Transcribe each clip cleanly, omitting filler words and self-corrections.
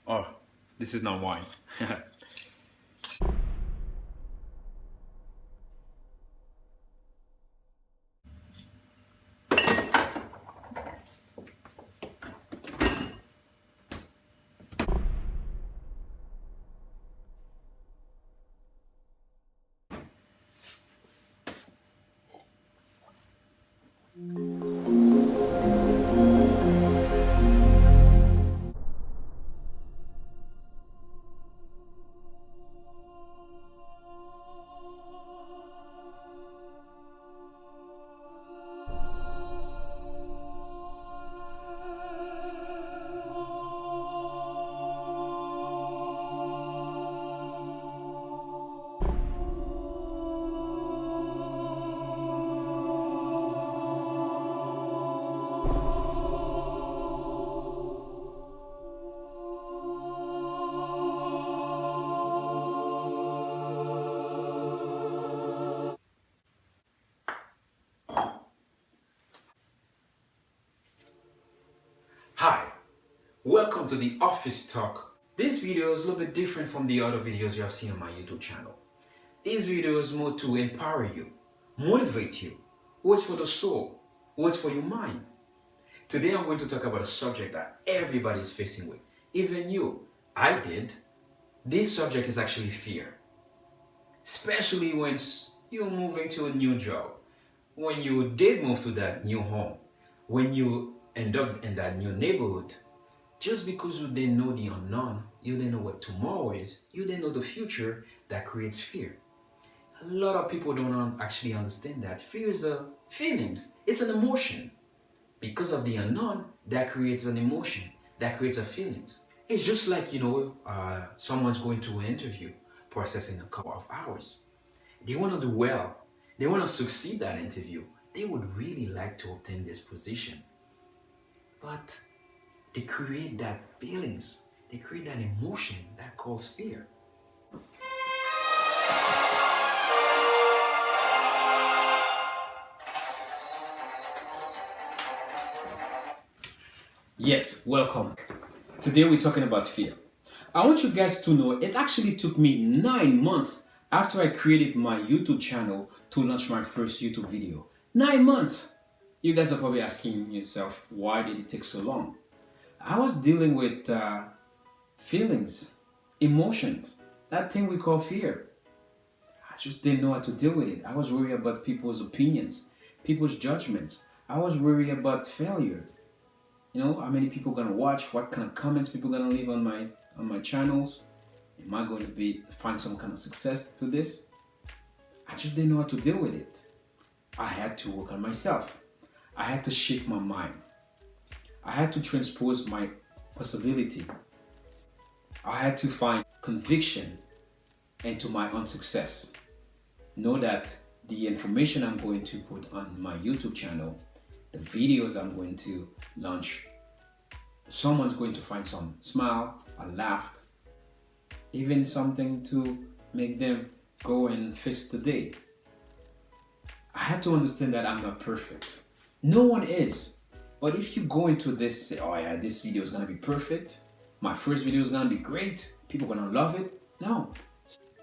Oh, this is not wine. Hi, welcome to the Office Talk. This video is a little bit different from the other videos you have seen on my YouTube channel. This video is more to empower you, motivate you, words for the soul, words for your mind. Today I'm going to talk about a subject that everybody is facing with, even you. I did. This subject is actually fear, especially when you're moving to a new job, when you did move to that new home, when you end up in that new neighborhood. Just because you didn't know the unknown, you didn't know what tomorrow is, you didn't know the future, that creates fear. A lot of people don't actually understand that fear is a feelings, it's an emotion. Because of the unknown, that creates an emotion, that creates a feelings. It's just like, someone's going to an interview, processing a couple of hours. They want to do well, they want to succeed that interview. They would really like to obtain this position. But they create that feelings, they create that emotion that calls fear. Yes, welcome. Today we're talking about fear. I want you guys to know it actually took me 9 months after I created my YouTube channel to launch my first YouTube video. 9 months! You guys are probably asking yourself, why did it take so long? I was dealing with feelings, emotions, that thing we call fear. I just didn't know how to deal with it. I was worried about people's opinions, people's judgments. I was worried about failure. How many people gonna watch? What kind of comments people gonna leave on my channels? Am I going to find some kind of success to this? I just didn't know how to deal with it. I had to work on myself. I had to shift my mind. I had to transpose my possibility. I had to find conviction into my own success. Know that the information I'm going to put on my YouTube channel, the videos I'm going to launch, someone's going to find some smile, a laugh, even something to make them go and face the day. I had to understand that I'm not perfect. No one is. But if you go into this, say, oh yeah, this video is gonna be perfect, my first video is gonna be great, people are gonna love it. No.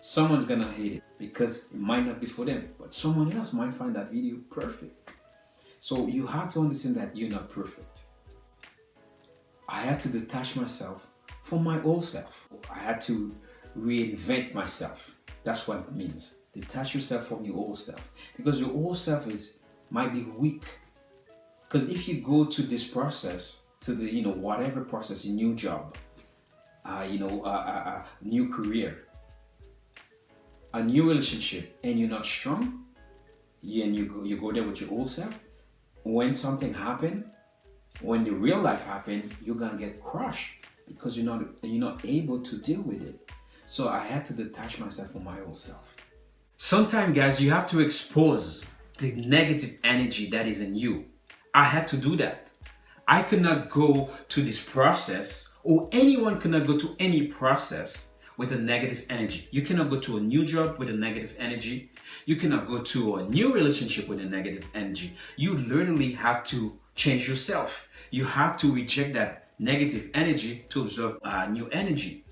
Someone's gonna hate it because it might not be for them, but someone else might find that video perfect. So you have to understand that you're not perfect. I had to detach myself from my old self. I had to reinvent myself. That's what it means. Detach yourself from your old self, because your old self might be weak. Because if you go to this process, to the whatever process, a new job, a new career, a new relationship, and you're not strong, and you go there with your old self, when something happen, when the real life happen, you're gonna get crushed because you're not able to deal with it. So I had to detach myself from my old self. Sometimes, guys, you have to expose the negative energy that is in you. I had to do that. I could not go to this process, or anyone cannot go to any process with a negative energy. You cannot go to a new job with a negative energy. You cannot go to a new relationship with a negative energy. You literally have to change yourself. You have to reject that negative energy to absorb new energy.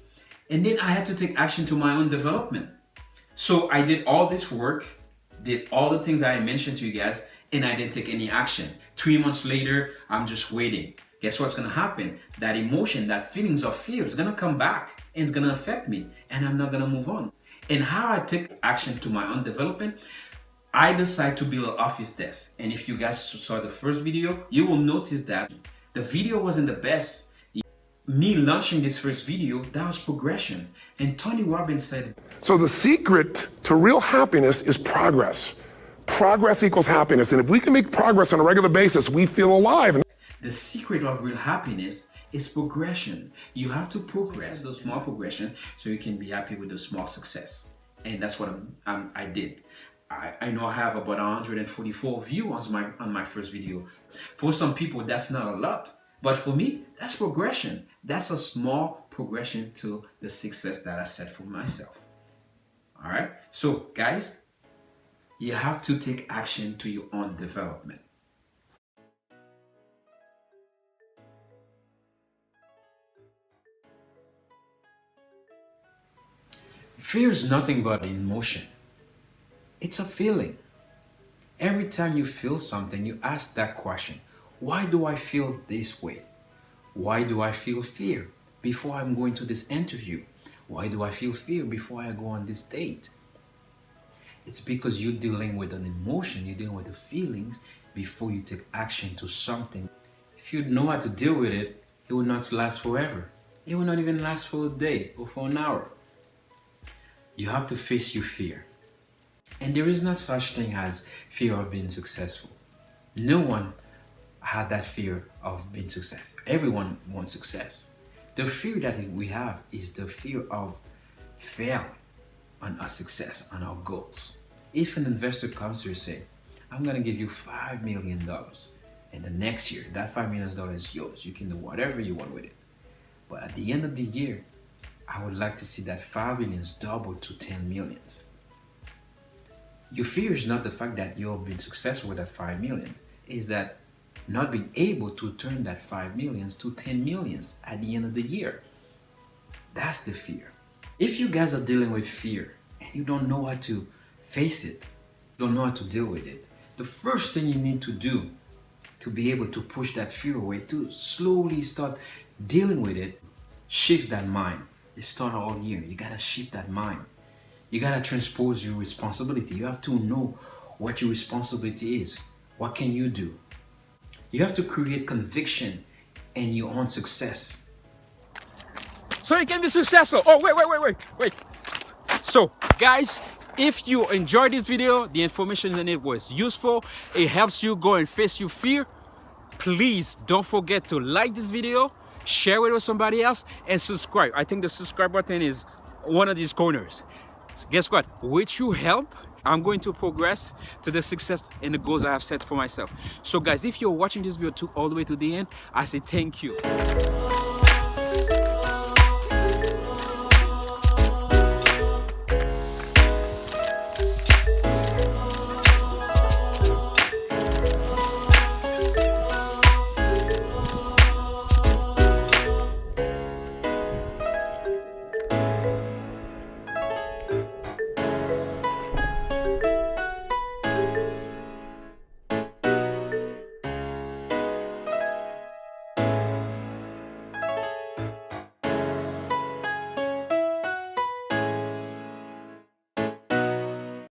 And then I had to take action to my own development. So I did all this work, did all the things I mentioned to you guys, and I didn't take any action. 3 months later, I'm just waiting. Guess what's gonna happen? That emotion, that feelings of fear is gonna come back and it's gonna affect me, and I'm not gonna move on. And how I take action to my own development, I decide to build an office desk. And if you guys saw the first video, you will notice that the video wasn't the best. Me launching this first video, that was progression. And Tony Robbins said, so the secret to real happiness is progress. Progress equals happiness. And if we can make progress on a regular basis, we feel alive. the secret of real happiness is progression. You have to progress those small progression so you can be happy with the small success. And that's what I did. I know I have about 144 views on my first video. For some people, that's not a lot. But for me, that's progression. That's a small progression to the success that I set for myself. All right. So guys, you have to take action to your own development. Fear is nothing but an emotion. It's a feeling. Every time you feel something, you ask that question. Why do I feel this way? Why do I feel fear before I'm going to this interview? Why do I feel fear before I go on this date? It's because you're dealing with an emotion, you're dealing with the feelings before you take action to something. If you know how to deal with it, it will not last forever. It will not even last for a day or for an hour. You have to face your fear. And there is not such thing as fear of being successful. No one had that fear of being successful. Everyone wants success. The fear that we have is the fear of fail on our success, on our goals. If an investor comes to you and say, I'm going to give you $5 million, and the next year, that $5 million is yours. You can do whatever you want with it. But at the end of the year, I would like to see that 5 million double to 10 millions. Your fear is not the fact that you've been successful with that 5 million, is that not being able to turn that 5 millions to 10 millions at the end of the year. That's the fear. If you guys are dealing with fear and you don't know how to face it, don't know how to deal with it, the first thing you need to do to be able to push that fear away, to slowly start dealing with it, shift that mind. It starts all year. You gotta shift that mind. You gotta transpose your responsibility. You have to know what your responsibility is. What can you do? You have to create conviction in your own success. So you can be successful. Oh, wait. So guys, if you enjoyed this video, the information in it was useful, it helps you go and face your fear, please don't forget to like this video, share it with somebody else, and subscribe. I think the subscribe button is one of these corners. Guess what? With your help, I'm going to progress to the success and the goals I have set for myself. So guys, if you're watching this video all the way to the end, I say thank you.